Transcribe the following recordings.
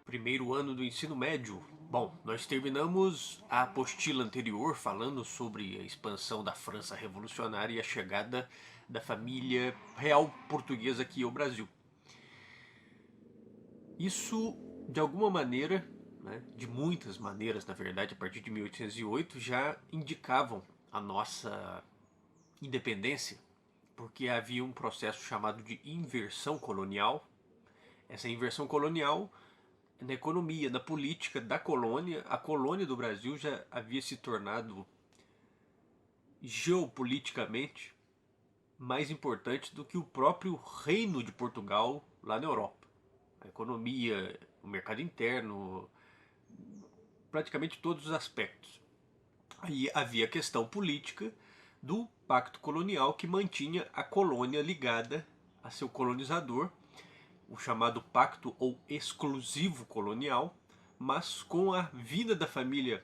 Primeiro ano do ensino médio. Bom, nós terminamos a apostila anterior falando sobre a expansão da França revolucionária e a chegada da família real portuguesa aqui ao Brasil. Isso, de alguma maneira, né, de muitas maneiras, na verdade, a partir de 1808, já indicavam a nossa independência, porque havia um processo chamado de inversão colonial. Essa inversão colonial, na economia, na política da colônia, a colônia do Brasil já havia se tornado geopoliticamente mais importante do que o próprio reino de Portugal lá na Europa. A economia, o mercado interno, praticamente todos os aspectos. Aí havia a questão política do pacto colonial que mantinha a colônia ligada a seu colonizador, o chamado pacto ou exclusivo colonial, mas com a vinda da família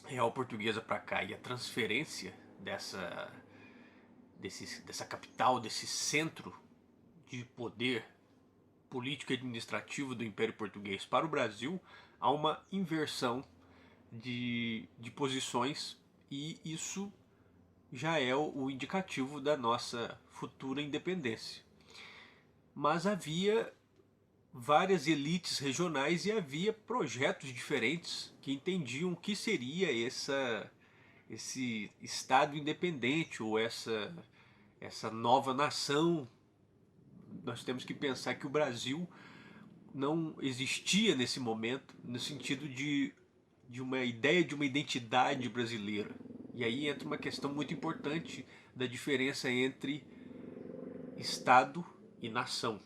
real portuguesa para cá e a transferência dessa capital, desse centro de poder político e administrativo do Império Português para o Brasil, há uma inversão de posições, e isso já é o indicativo da nossa futura independência. Mas havia várias elites regionais e havia projetos diferentes que entendiam o que seria esse Estado independente ou essa nova nação. Nós temos que pensar que o Brasil não existia nesse momento no sentido de uma ideia de uma identidade brasileira. E aí entra uma questão muito importante da diferença entre Estado e nação.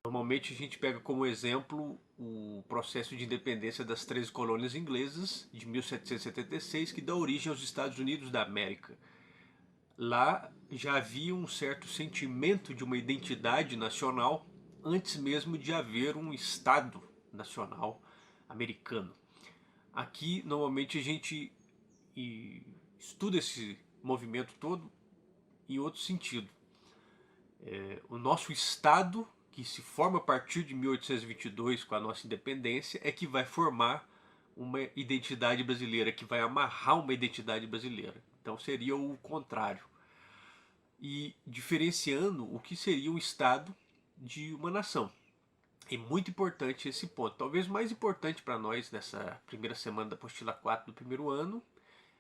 Normalmente a gente pega como exemplo o processo de independência das 13 colônias inglesas de 1776, que dá origem aos Estados Unidos da América. Lá já havia um certo sentimento de uma identidade nacional antes mesmo de haver um Estado nacional americano. Aqui normalmente a gente estuda esse movimento todo em outro sentido. O nosso Estado, que se forma a partir de 1822 com a nossa independência, é que vai formar uma identidade brasileira, que vai amarrar uma identidade brasileira. Então seria o contrário. E diferenciando o que seria um Estado de uma nação. É muito importante esse ponto. Talvez mais importante para nós nessa primeira semana da apostila 4 do primeiro ano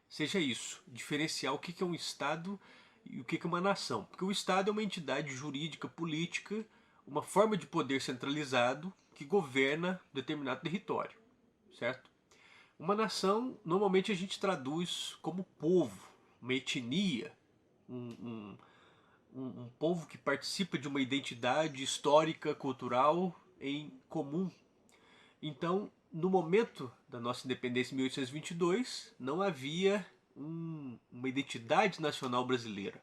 seja isso, diferenciar o que é um Estado e o que é uma nação. Porque o Estado é uma entidade jurídica, política, uma forma de poder centralizado que governa determinado território, certo? Uma nação, normalmente a gente traduz como povo, uma etnia, um povo que participa de uma identidade histórica, cultural em comum. Então, no momento da nossa independência em 1822, não havia uma identidade nacional brasileira.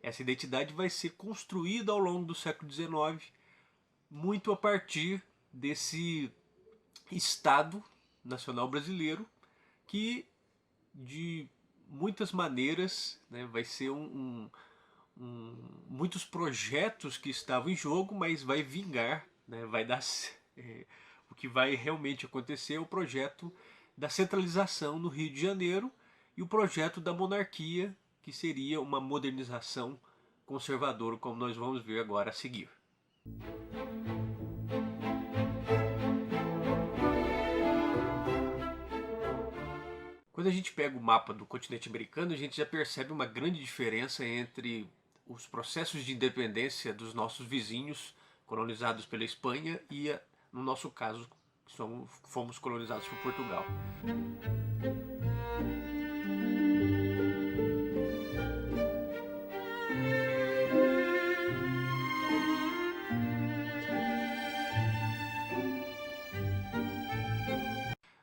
Essa identidade vai ser construída ao longo do século XIX, muito a partir desse Estado Nacional Brasileiro, que de muitas maneiras, né, vai ser muitos projetos que estavam em jogo, mas vai vingar, né, vai dar o que vai realmente acontecer é o projeto da centralização no Rio de Janeiro e o projeto da monarquia, que seria uma modernização conservadora, como nós vamos ver agora a seguir. Quando a gente pega o mapa do continente americano, a gente já percebe uma grande diferença entre os processos de independência dos nossos vizinhos colonizados pela Espanha e, no nosso caso, fomos colonizados por Portugal.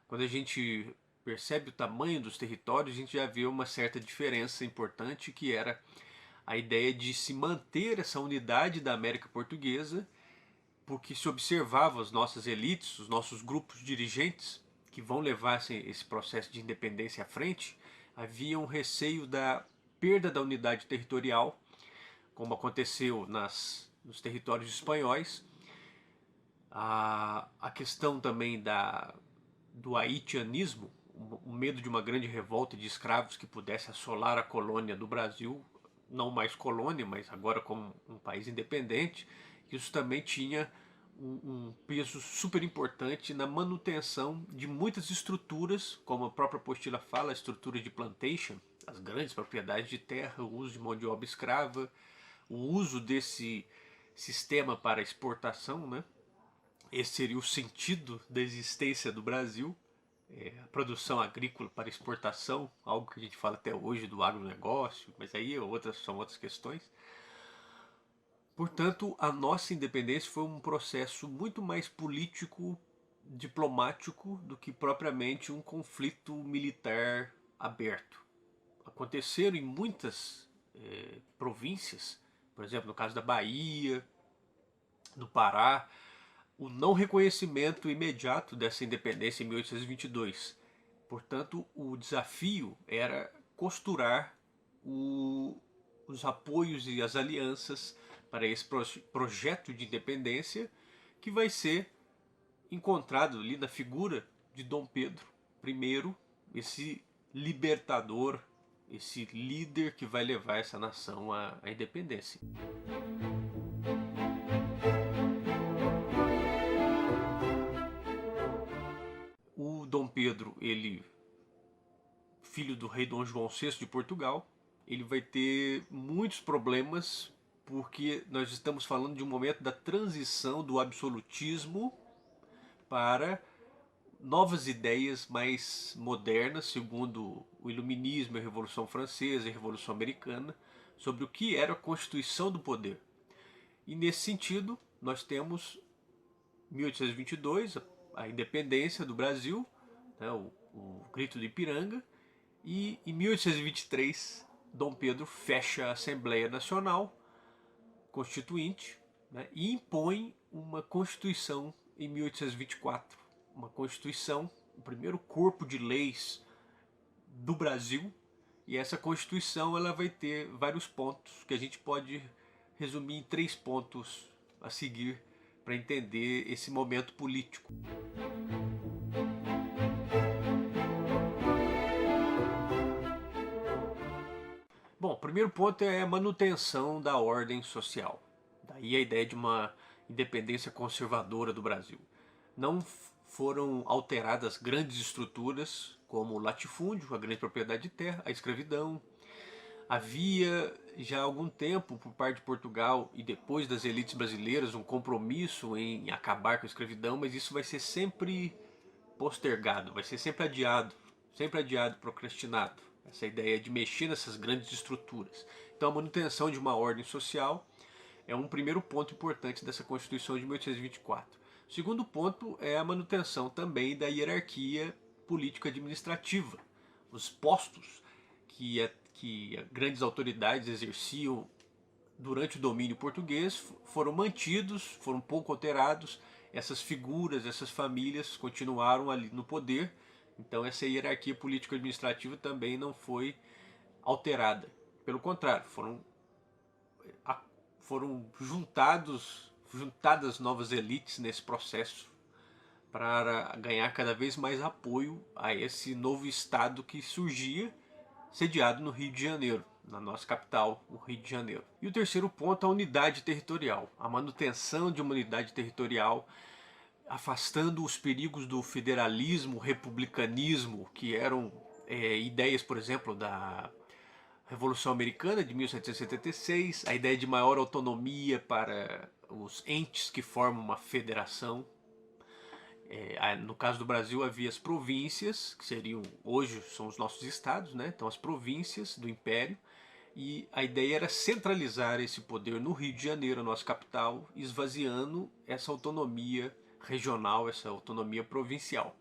Quando a gente percebe o tamanho dos territórios, a gente já vê uma certa diferença importante, que era a ideia de se manter essa unidade da América Portuguesa, porque se observava as nossas elites, os nossos grupos dirigentes, que vão levar esse processo de independência à frente, havia um receio da perda da unidade territorial, como aconteceu nos territórios espanhóis, a questão também do haitianismo, o medo de uma grande revolta de escravos que pudesse assolar a colônia do Brasil, não mais colônia, mas agora como um país independente. Isso também tinha um peso super importante na manutenção de muitas estruturas, como a própria apostila fala, a estrutura de plantation, as grandes propriedades de terra, o uso de mão de obra escrava, o uso desse sistema para exportação, né? Esse seria o sentido da existência do Brasil, a produção agrícola para exportação, algo que a gente fala até hoje do agronegócio, mas aí são outras questões. Portanto, a nossa independência foi um processo muito mais político, diplomático, do que propriamente um conflito militar aberto. Aconteceram em muitas províncias, por exemplo, no caso da Bahia, do Pará, o não reconhecimento imediato dessa independência em 1822. Portanto, o desafio era costurar os apoios e as alianças para esse projeto de independência, que vai ser encontrado ali na figura de Dom Pedro I, esse libertador, esse líder que vai levar essa nação à independência. O Dom Pedro, filho do rei Dom João VI de Portugal, ele vai ter muitos problemas, porque nós estamos falando de um momento da transição do absolutismo para novas ideias mais modernas, segundo o Iluminismo, a Revolução Francesa e a Revolução Americana, sobre o que era a constituição do poder. E nesse sentido, nós temos 1822, a independência do Brasil, né, o Grito do Ipiranga, e em 1823, Dom Pedro fecha a Assembleia Nacional Constituinte, né, e impõe uma Constituição em 1824. Uma Constituição, o primeiro corpo de leis do Brasil, e essa Constituição ela vai ter vários pontos que a gente pode resumir em 3 pontos a seguir para entender esse momento político. Bom, o primeiro ponto é a manutenção da ordem social. Daí a ideia de uma independência conservadora do Brasil. Não foram alteradas grandes estruturas como o latifúndio, a grande propriedade de terra, a escravidão. Havia já há algum tempo, por parte de Portugal e depois das elites brasileiras, um compromisso em acabar com a escravidão, mas isso vai ser sempre postergado, vai ser sempre adiado, procrastinado. Essa ideia de mexer nessas grandes estruturas. Então a manutenção de uma ordem social é um primeiro ponto importante dessa Constituição de 1824. O segundo ponto é a manutenção também da hierarquia político-administrativa. Os postos que grandes autoridades exerciam durante o domínio português foram mantidos, foram pouco alterados. Essas figuras, essas famílias continuaram ali no poder. Então essa hierarquia político-administrativa também não foi alterada. Pelo contrário, foram juntadas novas elites nesse processo para ganhar cada vez mais apoio a esse novo estado que surgia, sediado no Rio de Janeiro, na nossa capital, o Rio de Janeiro. E o terceiro ponto é a unidade territorial, a manutenção de uma unidade territorial, afastando os perigos do federalismo, republicanismo, que eram ideias, por exemplo, da Revolução Americana de 1776, a ideia de maior autonomia para os entes que formam uma federação. No caso do Brasil havia as províncias, que hoje são os nossos estados, né? Então as províncias do Império, e a ideia era centralizar esse poder no Rio de Janeiro, a nossa capital, esvaziando essa autonomia regional, essa autonomia provincial.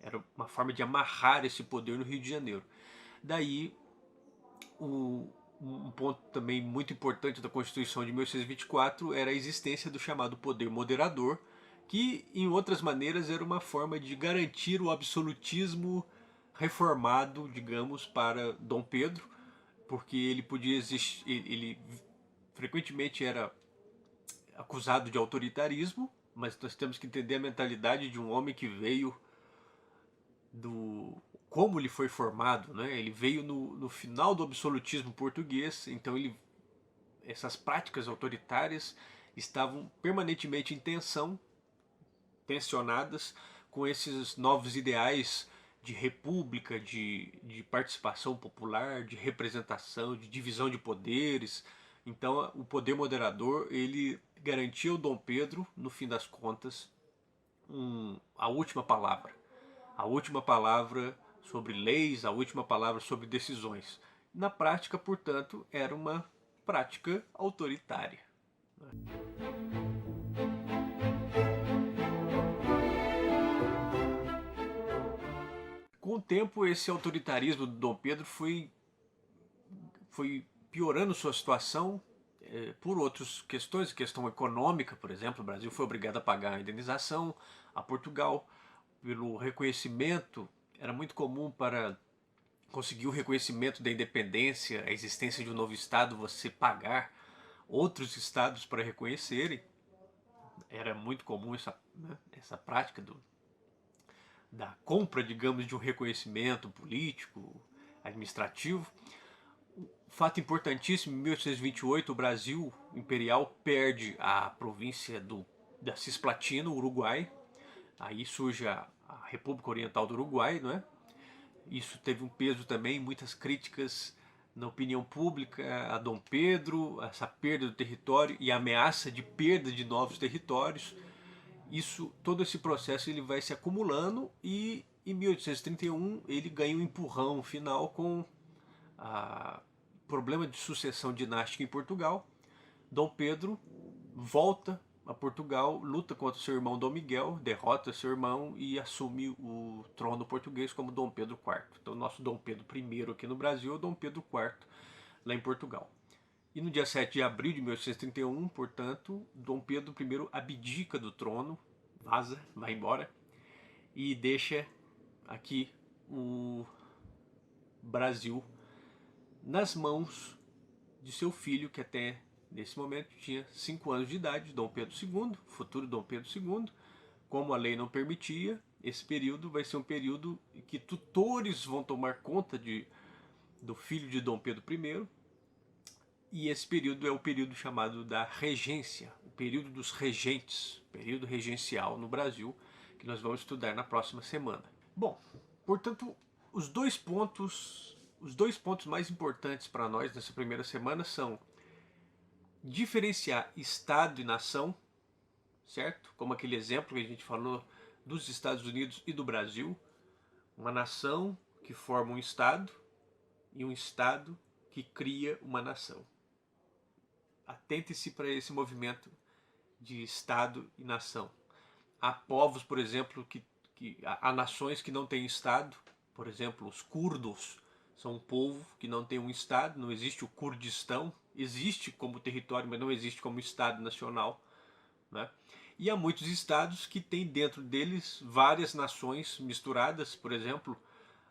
Era uma forma de amarrar esse poder no Rio de Janeiro. Daí, um ponto também muito importante da Constituição de 1824 era a existência do chamado poder moderador, que em outras maneiras era uma forma de garantir o absolutismo reformado, digamos, para Dom Pedro, porque ele podia existir, ele frequentemente era acusado de autoritarismo, mas nós temos que entender a mentalidade de um homem que veio do como ele foi formado, né? Ele veio no final do absolutismo português, então essas práticas autoritárias estavam permanentemente em tensão, tensionadas com esses novos ideais de república, de participação popular, de representação, de divisão de poderes. Então o poder moderador ele garantia ao Dom Pedro, no fim das contas, a última palavra. A última palavra sobre leis, a última palavra sobre decisões. Na prática, portanto, era uma prática autoritária. Com o tempo, esse autoritarismo do Dom Pedro foi piorando sua situação por outras questões, questão econômica, por exemplo, o Brasil foi obrigado a pagar a indenização a Portugal pelo reconhecimento. Era muito comum para conseguir o reconhecimento da independência, a existência de um novo estado, você pagar outros estados para reconhecerem. Era muito comum essa prática da compra, digamos, de um reconhecimento político, administrativo. Fato importantíssimo, em 1828 o Brasil imperial perde a província da Cisplatina, Uruguai. Aí surge a República Oriental do Uruguai, não é? Isso teve um peso também, muitas críticas na opinião pública a Dom Pedro, essa perda do território e a ameaça de perda de novos territórios. Todo esse processo ele vai se acumulando e em 1831 ele ganha um empurrão final com o problema de sucessão dinástica em Portugal. Dom Pedro volta a Portugal, luta contra seu irmão Dom Miguel, derrota seu irmão e assume o trono português como Dom Pedro IV. Então, nosso Dom Pedro I aqui no Brasil é o Dom Pedro IV lá em Portugal. E no dia 7 de abril de 1831, portanto, Dom Pedro I abdica do trono, vaza, vai embora, e deixa aqui o Brasil nas mãos de seu filho, que até nesse momento tinha 5 anos de idade, Dom Pedro II, futuro Dom Pedro II. Como a lei não permitia, esse período vai ser um período que tutores vão tomar conta do filho de Dom Pedro I, e esse período é o período chamado da regência, o período dos regentes, período regencial no Brasil, que nós vamos estudar na próxima semana. Bom, portanto, os dois pontos mais importantes para nós nessa primeira semana são diferenciar Estado e nação, certo? Como aquele exemplo que a gente falou dos Estados Unidos e do Brasil, uma nação que forma um Estado e um Estado que cria uma nação. Atente-se para esse movimento de Estado e nação. Há povos, por exemplo, há nações que não têm Estado. Por exemplo, os curdos são um povo que não tem um Estado, não existe o Kurdistão, existe como território, mas não existe como Estado nacional, né? E há muitos estados que têm dentro deles várias nações misturadas, por exemplo,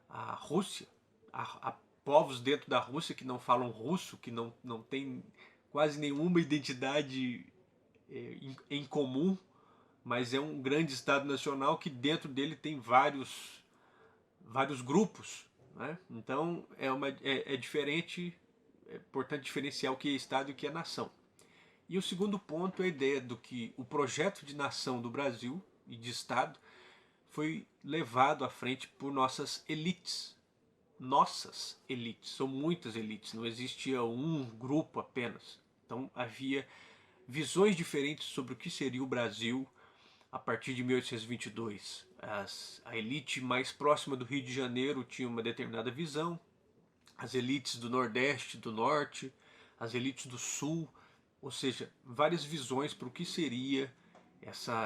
a Rússia. Há povos dentro da Rússia que não falam russo, que não têm quase nenhuma identidade em comum, mas é um grande Estado nacional que dentro dele tem vários grupos, né? Então é diferente, é importante diferenciar o que é Estado e o que é nação. E o segundo ponto é a ideia do que o projeto de nação do Brasil e de Estado foi levado à frente por nossas elites. Nossas elites, são muitas elites, não existia um grupo apenas. Então havia visões diferentes sobre o que seria o Brasil a partir de 1822. A elite mais próxima do Rio de Janeiro tinha uma determinada visão, as elites do Nordeste, do Norte, as elites do Sul, ou seja, várias visões para o que seria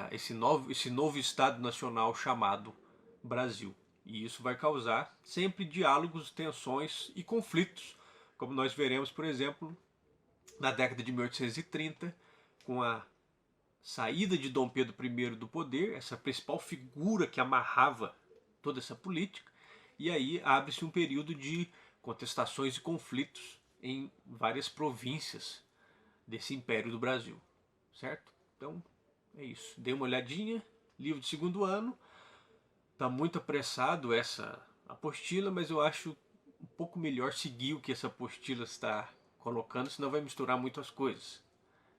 esse novo Estado Nacional chamado Brasil. E isso vai causar sempre diálogos, tensões e conflitos, como nós veremos, por exemplo, na década de 1830, com a saída de Dom Pedro I do poder, essa principal figura que amarrava toda essa política, e aí abre-se um período de contestações e conflitos em várias províncias desse Império do Brasil, certo? Então é isso. Dê uma olhadinha, livro de segundo ano. Tá muito apressado essa apostila, mas eu acho um pouco melhor seguir o que essa apostila está colocando, senão vai misturar muitas coisas.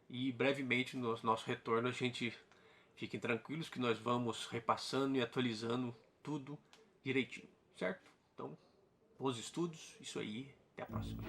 E brevemente no nosso retorno a gente fiquem tranquilos que nós vamos repassando e atualizando tudo direitinho, certo? Então, bons estudos, isso aí, até a próxima.